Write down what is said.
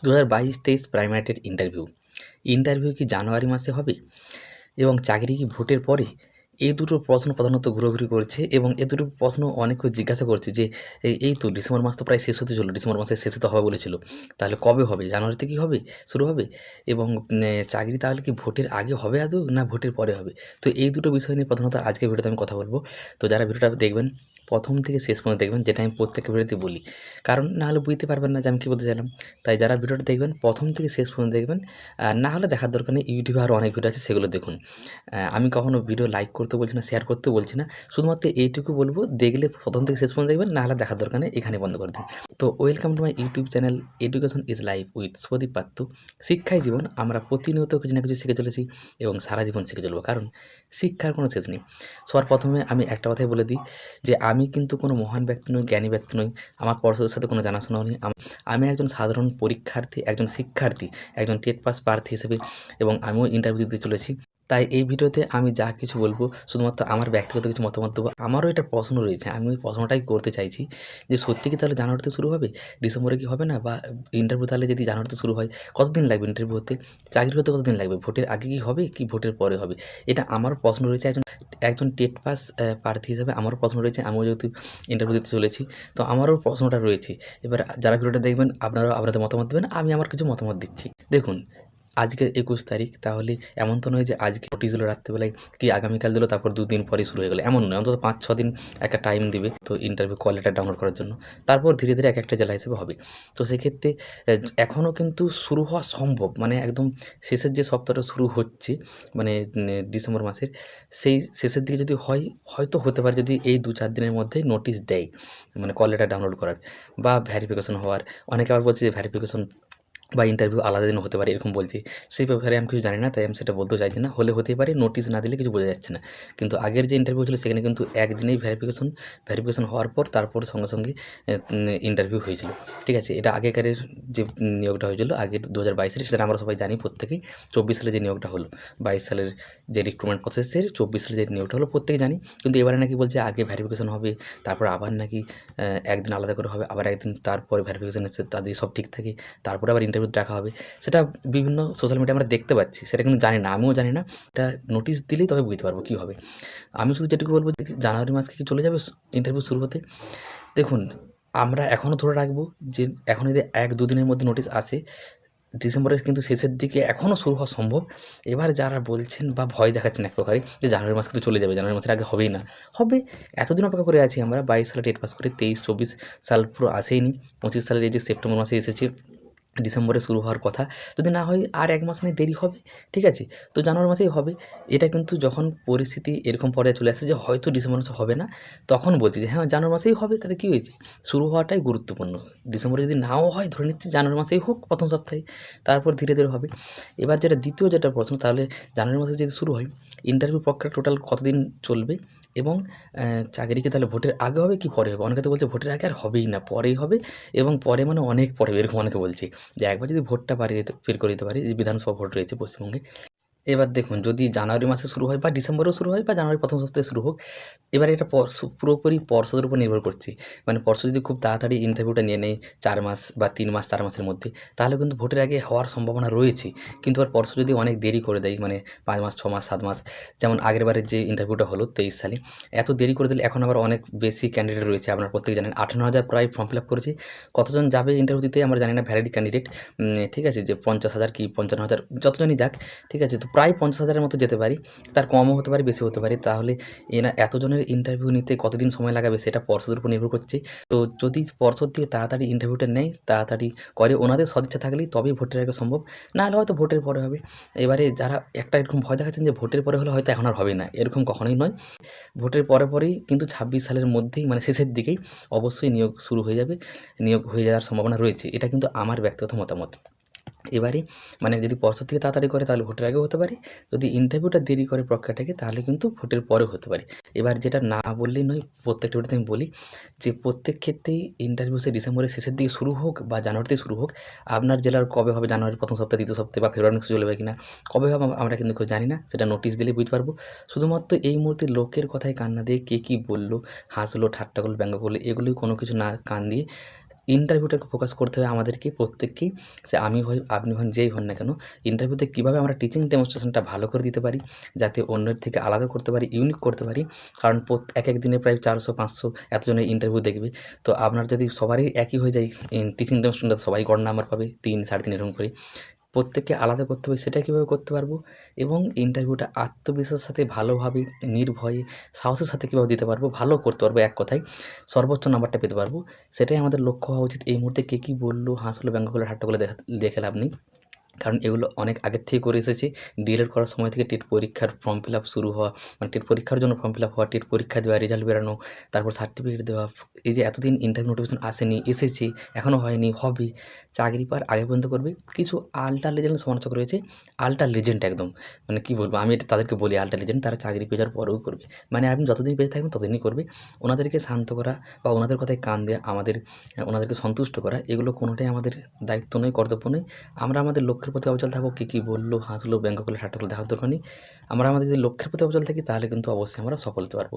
2022-23 primary TET interview কি জানুয়ারি মাসে হবে এবং চাকরি কি ভোটের পরে? এই দুটো প্রশ্ন প্রধানত ঘোরাঘুরি করছে এবং এ দুটো প্রশ্ন অনেকেই জিজ্ঞাসা করছে যে এই তো ডিসেম্বর মাস তো প্রায় শেষ হতে চললো, ডিসেম্বর মাসের শেষে তো হবে বলেছিল, তাহলে কবে হবে? জানুয়ারিতে কি হবে, শুরু হবে? এবং চাকরি তাহলে কি ভোটের আগে হবে আদৌ না ভোটের পরে হবে? তো এই দুটো বিষয় নিয়ে প্রধানত আজকের ভিডিওতে আমি কথা বলবো। তো যারা ভিডিওটা দেখবেন প্রথম থেকে শেষ পর্যন্ত দেখবেন, যেটা আমি প্রত্যেকটা ভিডিওতে বলি, কারণ না হলে বুঝতে পারবেন না যে আমি কী বলতে চাইলাম। তাই যারা ভিডিওটা দেখবেন প্রথম থেকে শেষ পর্যন্ত দেখবেন, আর না হলে দেখার দরকার নেই, ইউটিউবে আরও অনেক ভিডিও আছে সেগুলো দেখুন। আমি কখনো ভিডিও লাইক করতে বলছি না, শেয়ার করতেও বলছি না, শুধুমাত্র এইটুকু বলবো, দেখলে প্রথম থেকে শেষ পর্যন্ত দেখবেন, না হলে দেখার দরকার নেই, এখানে বন্ধ করে দিন। তো welcome to my YouTube channel education is life with Sudip পাত্র। শিক্ষাই জীবন, আমরা প্রতিনিয়ত কিছু না কিছু শিখে চলেছি এবং সারা জীবন শিখে চলবো, কারণ শিক্ষার কোনো শেষ নেই। সবার প্রথমে আমি একটা কথাই বলে দিই যে আমি কিন্তু কোনো মহান ব্যক্তি নই, জ্ঞানী ব্যক্তি নই, আমার পড়াশোনার সাথে কোনো জানাশোনাও নেই। আমি একজন সাধারণ পরীক্ষার্থী, একজন শিক্ষার্থী, একজন টেট পাস প্রার্থী হিসেবে, এবং আমিও ইন্টারভিউ দিতে চলেছি। তাই এই ভিডিওতে আমি যা কিছু বলবো শুধুমাত্র আমার ব্যক্তিগত কিছু মতামত দেবো। আমারও একটা প্রশ্ন রয়েছে, আমি ওই প্রশ্নটাই করতে চাইছি যে সত্যি কি তাহলে জানুয়ারিতে শুরু হবে, ডিসেম্বরে কি হবে না? বা ইন্টারভিউ তাহলে যদি জানুয়ারিতে শুরু হয়, কতদিন লাগবে ইন্টারভিউ হতে? চাকরি হতে কতদিন লাগবে? ভোটের আগে কি হবে কি ভোটের পরে হবে? এটা আমারও প্রশ্ন রয়েছে, একজন একজন টেট পাস প্রার্থী হিসেবে আমারও প্রশ্ন রয়েছে। আমিও যেহেতু ইন্টারভিউ দিতে চলেছি, তো আমারও প্রশ্নটা রয়েছে। এবার যারা ভিডিওটা দেখবেন আপনারাও আপনাদের মতামত দেবেন, আমি আমার কিছু মতামত দিচ্ছি। দেখুন, আজকে 21 তারিখ, তাহলে এমন তো নয় যে আজকে নোটিশ দিল রাত্রেবেলায়, কি আগামীকাল দিল তারপর 2 দিন পরেই শুরু হয়ে গেলো, এমন নয়। অন্তত 5-6 দিন একটা টাইম দিবে তো ইন্টারভিউ কল লেটার ডাউনলোড করার জন্য। তারপর ধীরে ধীরে এক একটা জেলা হিসেবে হবে। তো সেক্ষেত্রে এখনও কিন্তু শুরু হওয়া সম্ভব, মানে একদম শেষের যে সপ্তাহটা শুরু হচ্ছে, মানে ডিসেম্বর মাসের সেই শেষের দিকে যদি হয়, হয়তো হতে পারে যদি এই 2-4 দিনের মধ্যে নোটিশ দেয়, মানে কল লেটার ডাউনলোড করার বা ভেরিফিকেশন হওয়ার। অনেকে আবার বলছে যে ভেরিফিকেশন বা ইন্টারভিউ আলাদা দিন হতে পারে, এরকম বলছে। সেই ব্যাপারে আমি কিছু জানি না, তাই আমি সেটা বলতেও চাইছি না। হলে হতেই পারে, নোটিশ না দিলে কিছু বোঝা যাচ্ছে না। কিন্তু আগের যে ইন্টারভিউ ছিল সেখানে কিন্তু একদিনেই ভেরিফিকেশন হওয়ার পর তারপর সঙ্গে সঙ্গে ইন্টারভিউ হয়েছিল। ঠিক আছে, এটা আগেকারের যে নিয়োগটা হয়েছিল আগের 2022 সালে, সেটা আমরা সবাই জানি প্রত্যেকেই। 24 সালে যে নিয়োগটা হলো, 22 সালের যে রিক্রুটমেন্ট প্রসেসের 24 সালে যে নিয়োগটা হলো প্রত্যেকে জানি। কিন্তু এবারে নাকি বলছে আগে ভেরিফিকেশন হবে, তারপর আবার নাকি একদিন আলাদা করে হবে, আবার একদিন তারপরে ভেরিফিকেশন এসে তাদের সব ঠিক থাকে, তারপরে আবার ইন্টারভিউ ডাকা হবে। সেটা বিভিন্ন সোশ্যাল মিডিয়ায় আমরা দেখতে পাচ্ছি, সেটা কিন্তু জানি না, আমিও জানি না। এটা নোটিশ দিলেই তবে বুঝতে পারবো কী হবে। আমি শুধু যেটুকু বলবো যে জানুয়ারি মাস কি চলে যাবে ইন্টারভিউ শুরু হতে? দেখুন, আমরা এখনও ধরে রাখবো যে এখন যদি 1-2 দিনের মধ্যে নোটিশ আসে, ডিসেম্বরের কিন্তু শেষের দিকে এখনও শুরু হওয়া সম্ভব। এবার যারা বলছেন বা ভয় দেখাচ্ছেন এক প্রকারে যে জানুয়ারি মাস কিন্তু চলে যাবে, জানুয়ারি মাসের আগে হবেই না, হবে। এতদিন অপেক্ষা করে আছি আমরা, 22 সালে টেট পাস করে, 23-24 সাল পুরো আসেইনি, 25 সালের এই যে সেপ্টেম্বর মাসে এসেছে, ডিসেম্বরে শুরু হওয়ার কথা। যদি না হয় আর 1 মাস খানিক দেরি হবে, ঠিক আছে? তো জানুয়ারি মাসেই হবে। এটা কিন্তু যখন পরিস্থিতি এরকম পর্যায়ে চলে আসে যে হয়তো ডিসেম্বর মাসে হবে না, তখন বলছি যে হ্যাঁ জানুয়ারি মাসেই হবে, তাতে কী হয়েছে? শুরু হওয়াটাই গুরুত্বপূর্ণ। ডিসেম্বরে যদি নাও হয়, ধরে নিচ্ছি জানুয়ারি মাসেই হোক প্রথম সপ্তাহে, তারপর ধীরে ধীরে হবে। এবার দ্বিতীয় প্রশ্ন, তাহলে জানুয়ারি মাসে যদি শুরু হয়, ইন্টারভিউ প্রক্রিয়া টোটাল কতদিন চলবে? এবং চাকরি কি তাহলে ভোটের আগে হবে কি পরে হবে? অনেকে তো বলছে ভোটের আগে আর হবেই না, পরেই হবে, এবং পরে মানে অনেক পরে, এরকম অনেকে বলছে। যে একবার যদি ভোটটা বের করে দিতে পারি, যে বিধানসভা ভোট রয়েছে পশ্চিমবঙ্গে। এবার দেখুন, যদি জানুয়ারি মাসে শুরু হয় বা ডিসেম্বরেও শুরু হয় বা জানুয়ারির প্রথম সপ্তাহে শুরু হোক, এবার এটা পুরোপুরি পর্ষদের উপর নির্ভর করছে। মানে পর্ষদ যদি খুব তাড়াতাড়ি ইন্টারভিউটা নিয়ে নেয় 4 মাস বা 3 মাস 4 মাসের মধ্যে, তাহলে কিন্তু ভোটের আগে হওয়ার সম্ভাবনা রয়েছে। কিন্তু আর পর্ষদ যদি অনেক দেরি করে দেয়, মানে 5 মাস 6 মাস 7 মাস, যেমন আগেরবারের যে ইন্টারভিউটা হলো 23 সালে, এত দেরি করে দিলে এখন আবার অনেক বেশি ক্যান্ডিডেট রয়েছে, আপনারা প্রত্যেকে জানেন 58,000 প্রায় ফর্ম ফিল আপ করেছে। কতজন যাবে ইন্টারভিউ দিতে আমরা জানি না, ভ্যালিড ক্যান্ডিডেট। ঠিক আছে, যে 50,000 কি 55,000 যতজনই যাক, ঠিক আছে? তো প্রায় 50,000-এর মতো যেতে পারি, তার কমও হতে পারে, বেশি হতে পারে। তাহলে এতজনের ইন্টারভিউ নিতে কতদিন সময় লাগাবে সেটা পর্ষদের উপর নির্ভর করছে। তো যদি পর্ষদ দিয়ে তাড়াতাড়ি ইন্টারভিউটা নেয়, তাড়াতাড়ি করে, ওনাদের সদিচ্ছা থাকলেই তবেই ভোটের আগে সম্ভব, না হলে হয়তো ভোটের পরে হবে। এবারে যারা একটা এরকম ভয় দেখাচ্ছেন যে ভোটের পরে হলে হয়তো এখন আর হবে না, এরকম কখনোই নয়। ভোটের পরেই কিন্তু 26 সালের মধ্যেই, মানে শেষের দিকেই অবশ্যই নিয়োগ শুরু হয়ে যাবে, নিয়োগ হয়ে যাওয়ার সম্ভাবনা রয়েছে। এটা কিন্তু আমার ব্যক্তিগত মতামত। এবারে মানে যদি পর্ষদ থেকে তাড়াতাড়ি করে তাহলে ভোটের আগেও হতে পারে, যদি ইন্টারভিউটা দেরি করে প্রক্রিয়াটাকে তাহলে কিন্তু ভোটের পরেও হতে পারে। এবার যেটা না বললেই নয়, প্রত্যেকটা ভিডিওতে আমি বলি যে প্রত্যেক ক্ষেত্রেই ইন্টারভিউ সে ডিসেম্বরের শেষের দিকে শুরু হোক বা জানুয়ারিতে শুরু হোক, আপনার জেলার কবে হবে, জানুয়ারির প্রথম সপ্তাহে, দ্বিতীয় সপ্তাহে বা ফেব্রুয়ারি মাসে চলবে কিনা, কবে হবে আমরা কিন্তু কেউ জানি না, সেটা নোটিশ দিলেই বুঝতে পারবো। শুধুমাত্র এই মুহূর্তে লোকের কথায় কান না দিয়ে কে কী বললো, হাসলো, ঠাট্টা করলো, ব্যঙ্গ করলো, এগুলোই কোনো কিছু না কান দিয়ে ইন্টারভিউটাকে ফোকাস করতে হবে আমাদেরকে প্রত্যেককেই। সে আমি হই, আপনি হন, যেই হন না কেন, ইন্টারভিউতে কীভাবে আমরা টিচিং ডেমনস্ট্রেশনটা ভালো করে দিতে পারি, যাতে অন্যের থেকে আলাদা করতে পারি, ইউনিক করতে পারি। কারণ এক দিনে প্রায় 400-500 এতজনের ইন্টারভিউ দেখবে। তো আপনার যদি সবারই একই হয়ে যায় টিচিং ডেমনস্ট্রেশনটা, সবাই গড় নাম্বার পাবে 3, 3.5 এরকম করে। প্রত্যেককে আলাদা করতে হবে, সেটা কীভাবে করতে পারবো এবং ইন্টারভিউটা আত্মবিশ্বাসের সাথে ভালোভাবে, নির্ভয়ে, সাহসের সাথে কীভাবে দিতে পারবো, ভালো করতে পারবো, এক কথায় সর্বোচ্চ নাম্বারটা পেতে পারবো, সেটাই আমাদের লক্ষ্য হওয়া উচিত। এই মুহূর্তে কে কী বললো, হাসলো, ব্যঙ্গ করলো, ঠাট্টা করলো দেখে লাভ নেই। কারণ এগুলো অনেক আগের থেকে করে এসেছি। ডিএলএড করার সময় থেকে টেট পরীক্ষার ফর্ম ফিল আপ শুরু হওয়া, মানে টেট পরীক্ষার জন্য ফর্ম ফিল আপ হওয়া, টেট পরীক্ষা দেওয়া, রেজাল্ট বেরানো, তারপর সার্টিফিকেট দেওয়া। এই যে এতদিন ইন্টারভিউ নোটিফিকেশন আসেনি, এসেছে, এখনও হয়নি, হবে। চাকরি পাওয়ার আগে পর্যন্ত করবে। কিছু আল্ট্রা লেজেন্ড সমালোচক রয়েছে, আল্ট্রা লেজেন্ড একদম। মানে কী বলবো, আমি এটা তাদেরকে বলি আল্ট্রা লেজেন্ড, তারা চাকরি পেয়ে যাওয়ার পরেও করবে। মানে আপনি যতদিন বেঁচে থাকবেন ততদিনই করবে। ওনাদেরকে শান্ত করা বা ওনাদের কথায় কান দেওয়া, ওনাদেরকে সন্তুষ্ট করা, এগুলো কোনোটাই আমাদের দায়িত্ব নয়, কর্তব্য নয়। আমরা আমাদের লক্ষ্যের প্রতি অবিচল থাকবো। কে কী বললো, হাসলো, ব্যঙ্গ করলো, ঠাট্টা করলো, দেখার দরকার নেই। আমরা আমাদের যদি লক্ষ্যের প্রতি অবিচল থাকি তাহলে কিন্তু অবশ্যই আমরা সফল হতে পারবো।